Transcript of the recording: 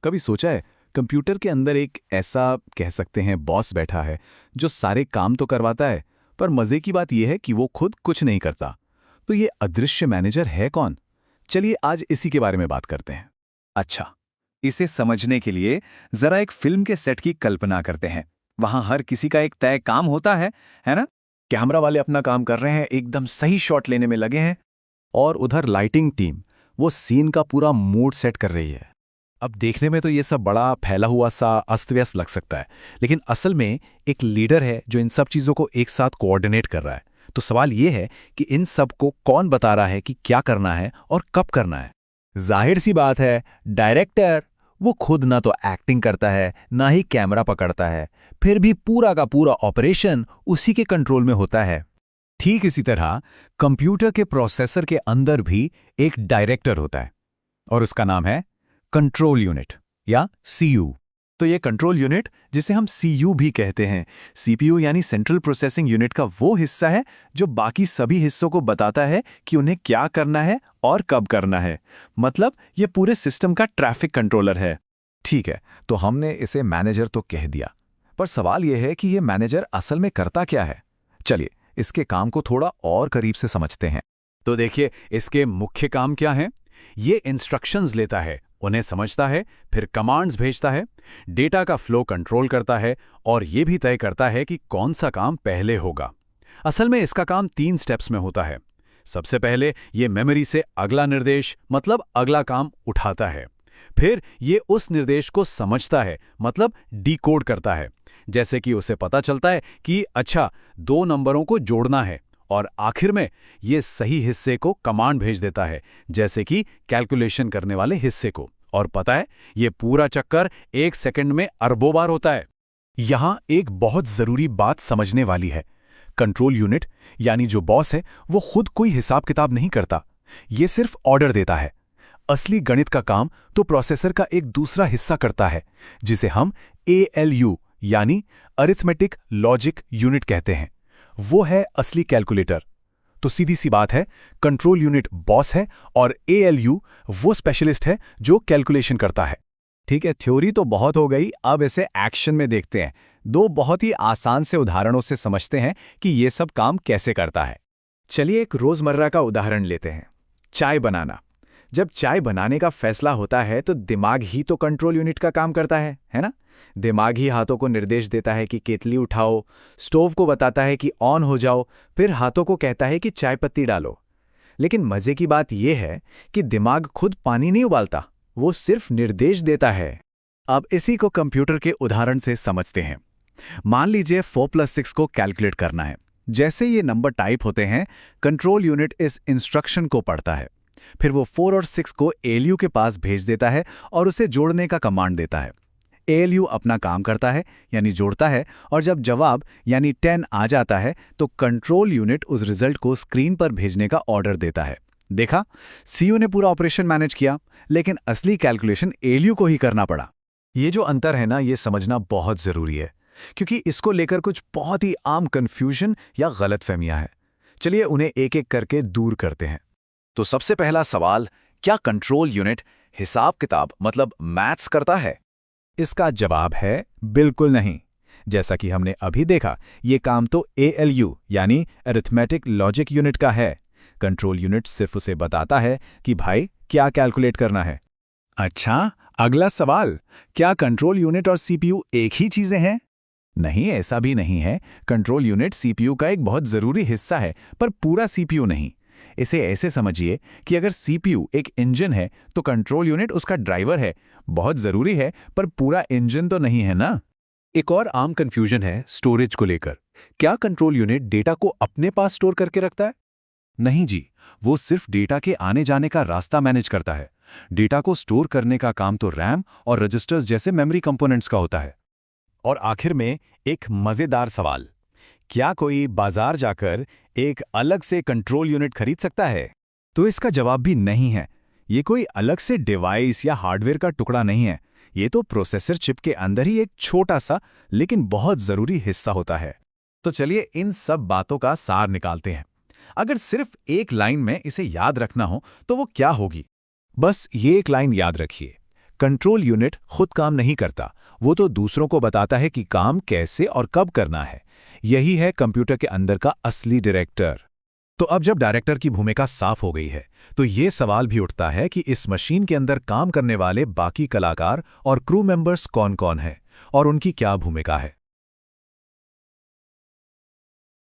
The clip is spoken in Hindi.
कभी सोचा है कंप्यूटर के अंदर एक ऐसा कह सकते हैं बॉस बैठा है जो सारे काम तो करवाता है, पर मजे की बात यह है कि वो खुद कुछ नहीं करता। तो ये अदृश्य मैनेजर है कौन? चलिए आज इसी के बारे में बात करते हैं। अच्छा, इसे समझने के लिए जरा एक फिल्म के सेट की कल्पना करते हैं। वहां हर किसी का एक तय काम होता है ना? कैमरा वाले अपना काम कर रहे हैं, एकदम सही शॉट लेने में लगे हैं। और उधर लाइटिंग टीम वो सीन का पूरा मूड सेट कर रही है। अब देखने में तो ये सब बड़ा फैला हुआ सा अस्त व्यस्त लग सकता है, लेकिन असल में एक लीडर है जो इन सब चीज़ों को एक साथ कोऑर्डिनेट कर रहा है। तो सवाल ये है कि इन सब को कौन बता रहा है कि क्या करना है और कब करना है? जाहिर सी बात है, डायरेक्टर। वो खुद ना तो एक्टिंग करता है ना ही कैमरा पकड़ता है, फिर भी पूरा का पूरा ऑपरेशन उसी के कंट्रोल में होता है। ठीक इसी तरह कंप्यूटर के प्रोसेसर के अंदर भी एक डायरेक्टर होता है और उसका नाम है कंट्रोल यूनिट या सीयू। तो ये कंट्रोल यूनिट, जिसे हम सीयू भी कहते हैं, सीपीयू यानी सेंट्रल प्रोसेसिंग यूनिट का वो हिस्सा है जो बाकी सभी हिस्सों को बताता है कि उन्हें क्या करना है और कब करना है। मतलब ये पूरे सिस्टम का ट्रैफिक कंट्रोलर है। ठीक है, तो हमने इसे मैनेजर तो कह दिया, पर सवाल यह है कि ये मैनेजर असल में करता क्या है? चलिए इसके काम को थोड़ा और करीब से समझते हैं। तो देखिए, इसके मुख्य काम क्या हैं? ये इंस्ट्रक्शंस लेता है, उन्हें समझता है, फिर कमांड्स भेजता है, डेटा का फ्लो कंट्रोल करता है और ये भी तय करता है कि कौन सा काम पहले होगा। असल में इसका काम 3 स्टेप्स में होता है। सबसे पहले ये मेमोरी से अगला निर्देश मतलब अगला काम उठाता है। फिर ये उस निर्देश को समझता है मतलब डिकोड करता है। जैसे कि उसे पता चलता है कि अच्छा 2 नंबरों को जोड़ना है, और आखिर में ये सही हिस्से को कमांड भेज देता है, जैसे कि कैलकुलेशन करने वाले हिस्से को। और पता है, ये पूरा चक्कर 1 सेकंड में अरबों बार होता है। यहां एक बहुत जरूरी बात समझने वाली है। कंट्रोल यूनिट यानी जो बॉस है, वो खुद कोई हिसाब किताब नहीं करता, ये सिर्फ ऑर्डर देता है। असली गणित का काम तो प्रोसेसर का एक दूसरा हिस्सा करता है, जिसे हम एएलयू यानी अरिथमेटिक लॉजिक यूनिट कहते हैं। वो है असली कैलकुलेटर। तो सीधी सी बात है, कंट्रोल यूनिट बॉस है और एएलयू वो स्पेशलिस्ट है जो कैलकुलेशन करता है। ठीक है, थ्योरी तो बहुत हो गई, अब इसे एक्शन में देखते हैं। 2 बहुत ही आसान से उदाहरणों से समझते हैं कि ये सब काम कैसे करता है। चलिए एक रोजमर्रा का उदाहरण लेते हैं, चाय बनाना। जब चाय बनाने का फैसला होता है तो दिमाग ही तो कंट्रोल यूनिट का काम करता है ना? दिमाग ही हाथों को निर्देश देता है कि केतली उठाओ, स्टोव को बताता है कि ऑन हो जाओ, फिर हाथों को कहता है कि चाय पत्ती डालो। लेकिन मजे की बात यह है कि दिमाग खुद पानी नहीं उबालता, वो सिर्फ निर्देश देता है। अब इसी को कंप्यूटर के उदाहरण से समझते हैं। मान लीजिए 4+6 को कैलकुलेट करना है। जैसे ये नंबर टाइप होते हैं, कंट्रोल यूनिट इस इंस्ट्रक्शन को पढ़ता है। फिर वो 4 और 6 को एएलयू के पास भेज देता है और उसे जोड़ने का कमांड देता है। एएलयू अपना काम करता है यानी जोड़ता है, और जब जवाब यानी 10 आ जाता है तो कंट्रोल यूनिट उस रिजल्ट को स्क्रीन पर भेजने का ऑर्डर देता है। देखा, सीयू ने पूरा ऑपरेशन मैनेज किया, लेकिन असली कैलकुलेशन एएलयू को ही करना पड़ा। ये जो अंतर है ना, ये समझना बहुत जरूरी है, क्योंकि इसको लेकर कुछ बहुत ही आम कंफ्यूजन या गलतफहमियां हैं। चलिए उन्हें एक एक करके दूर करते हैं। तो सबसे पहला सवाल, क्या कंट्रोल यूनिट हिसाब किताब मतलब मैथ्स करता है? इसका जवाब है बिल्कुल नहीं। जैसा कि हमने अभी देखा, ये काम तो एएलयू यानी अरिथमेटिक लॉजिक यूनिट का है। कंट्रोल यूनिट सिर्फ उसे बताता है कि भाई क्या कैलकुलेट करना है। अच्छा, अगला सवाल, क्या कंट्रोल यूनिट और सीपीयू एक ही चीजें हैं? नहीं, ऐसा भी नहीं है। कंट्रोल यूनिट सीपीयू का एक बहुत जरूरी हिस्सा है, पर पूरा सीपीयू नहीं। इसे ऐसे समझिए कि अगर सीपीयू एक इंजन है तो कंट्रोल यूनिट उसका ड्राइवर है। बहुत जरूरी है, पर पूरा इंजन तो नहीं है ना। एक और आम कंफ्यूजन है स्टोरेज को लेकर। क्या कंट्रोल यूनिट डेटा को अपने पास स्टोर करके रखता है? नहीं जी, वो सिर्फ डेटा के आने जाने का रास्ता मैनेज करता है। डेटा को स्टोर करने का काम तो रैम और रजिस्टर्स जैसे मेमोरी कंपोनेंट्स का होता है। और आखिर में एक मजेदार सवाल, क्या कोई बाजार जाकर एक अलग से कंट्रोल यूनिट खरीद सकता है? तो इसका जवाब भी नहीं है। ये कोई अलग से डिवाइस या हार्डवेयर का टुकड़ा नहीं है। ये तो प्रोसेसर चिप के अंदर ही एक छोटा सा लेकिन बहुत जरूरी हिस्सा होता है। तो चलिए इन सब बातों का सार निकालते हैं। अगर सिर्फ एक लाइन में इसे याद रखना हो तो वो क्या होगी? बस ये एक लाइन याद रखिए, कंट्रोल यूनिट खुद काम नहीं करता, वो तो दूसरों को बताता है कि काम कैसे और कब करना है। यही है कंप्यूटर के अंदर का असली डायरेक्टर। तो अब जब डायरेक्टर की भूमिका साफ हो गई है, तो ये सवाल भी उठता है कि इस मशीन के अंदर काम करने वाले बाकी कलाकार और क्रू मेंबर्स कौन-कौन हैं और उनकी क्या भूमिका है।